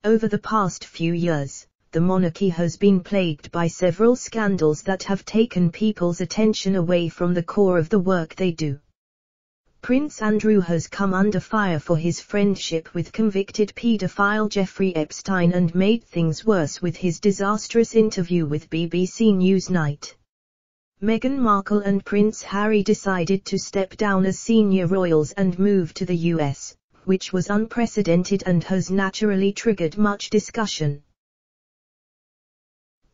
Over the past few years, the monarchy has been plagued by several scandals that have taken people's attention away from the core of the work they do. Prince Andrew has come under fire for his friendship with convicted paedophile Jeffrey Epstein and made things worse with his disastrous interview with BBC Newsnight. Meghan Markle and Prince Harry decided to step down as senior royals and move to the US, which was unprecedented and has naturally triggered much discussion.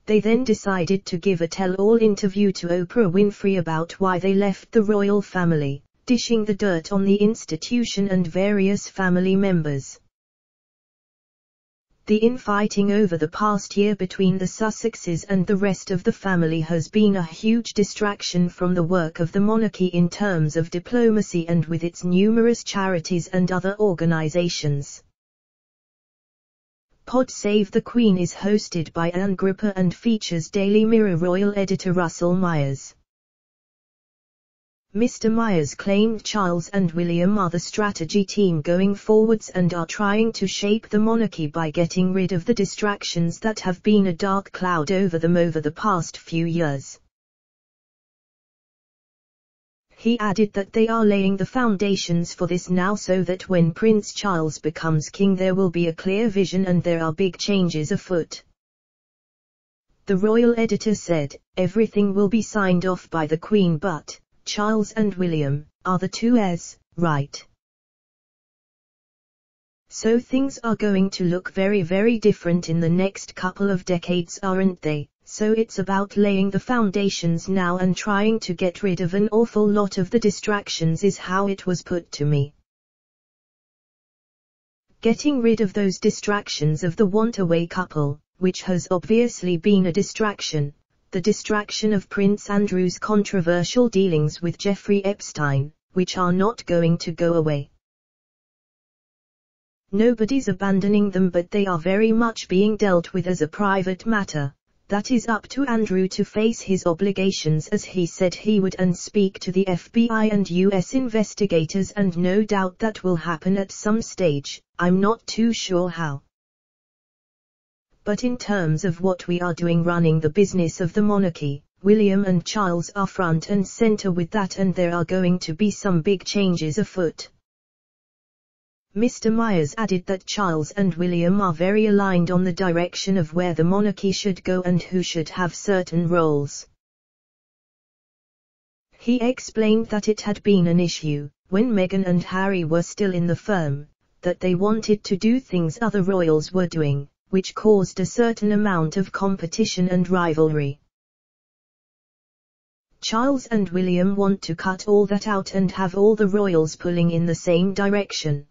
They then decided to give a tell-all interview to Oprah Winfrey about why they left the royal family, dishing the dirt on the institution and various family members. The infighting over the past year between the Sussexes and the rest of the family has been a huge distraction from the work of the monarchy in terms of diplomacy and with its numerous charities and other organizations. Pod Save the Queen is hosted by Anne Gripper and features Daily Mirror royal editor Russell Myers. Mr. Myers claimed Charles and William are the strategy team going forwards and are trying to shape the monarchy by getting rid of the distractions that have been a dark cloud over them over the past few years. He added that they are laying the foundations for this now so that when Prince Charles becomes king there will be a clear vision and there are big changes afoot. The royal editor said, "Everything will be signed off by the Queen, but Charles and William are the two heirs, right? So things are going to look very, very different in the next couple of decades, aren't they? So it's about laying the foundations now and trying to get rid of an awful lot of the distractions," is how it was put to me. Getting rid of those distractions of the want-away couple, which has obviously been a distraction. The distraction of Prince Andrew's controversial dealings with Jeffrey Epstein, which are not going to go away. Nobody's abandoning them, but they are very much being dealt with as a private matter. That is up to Andrew to face his obligations as he said he would and speak to the FBI and US investigators, and no doubt that will happen at some stage, I'm not too sure how. But in terms of what we are doing running the business of the monarchy, William and Charles are front and center with that, and there are going to be some big changes afoot. Mr. Myers added that Charles and William are very aligned on the direction of where the monarchy should go and who should have certain roles. He explained that it had been an issue, when Meghan and Harry were still in the firm, that they wanted to do things other royals were doing, which caused a certain amount of competition and rivalry. Charles and William want to cut all that out and have all the royals pulling in the same direction.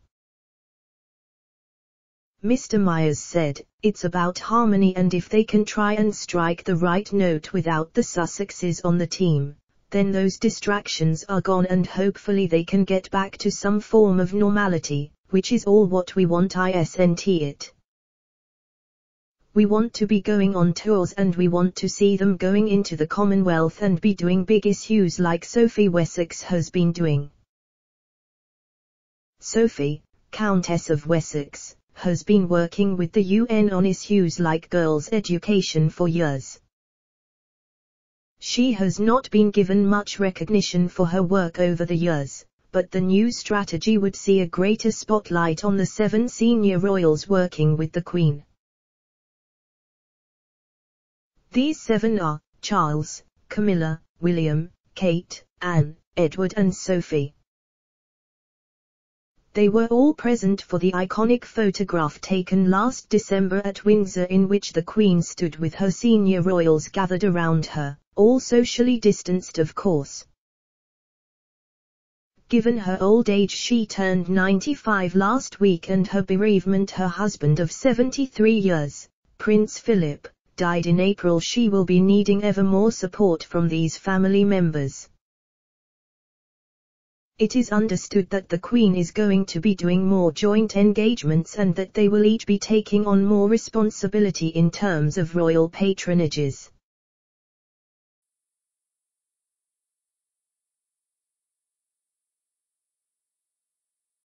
Mr. Myers said, "It's about harmony, and if they can try and strike the right note without the Sussexes on the team, then those distractions are gone and hopefully they can get back to some form of normality, which is all what we want, isn't it? We want to be going on tours and we want to see them going into the Commonwealth and be doing big issues like Sophie Wessex has been doing." Sophie, Countess of Wessex, has been working with the UN on issues like girls' education for years. She has not been given much recognition for her work over the years, but the new strategy would see a greater spotlight on the 7 senior royals working with the Queen. These 7 are Charles, Camilla, William, Kate, Anne, Edward and Sophie. They were all present for the iconic photograph taken last December at Windsor, in which the Queen stood with her senior royals gathered around her, all socially distanced of course. Given her old age, she turned 95 last week, and her bereavement, her husband of 73 years, Prince Philip, died in April. She will be needing ever more support from these family members. It is understood that the Queen is going to be doing more joint engagements and that they will each be taking on more responsibility in terms of royal patronages.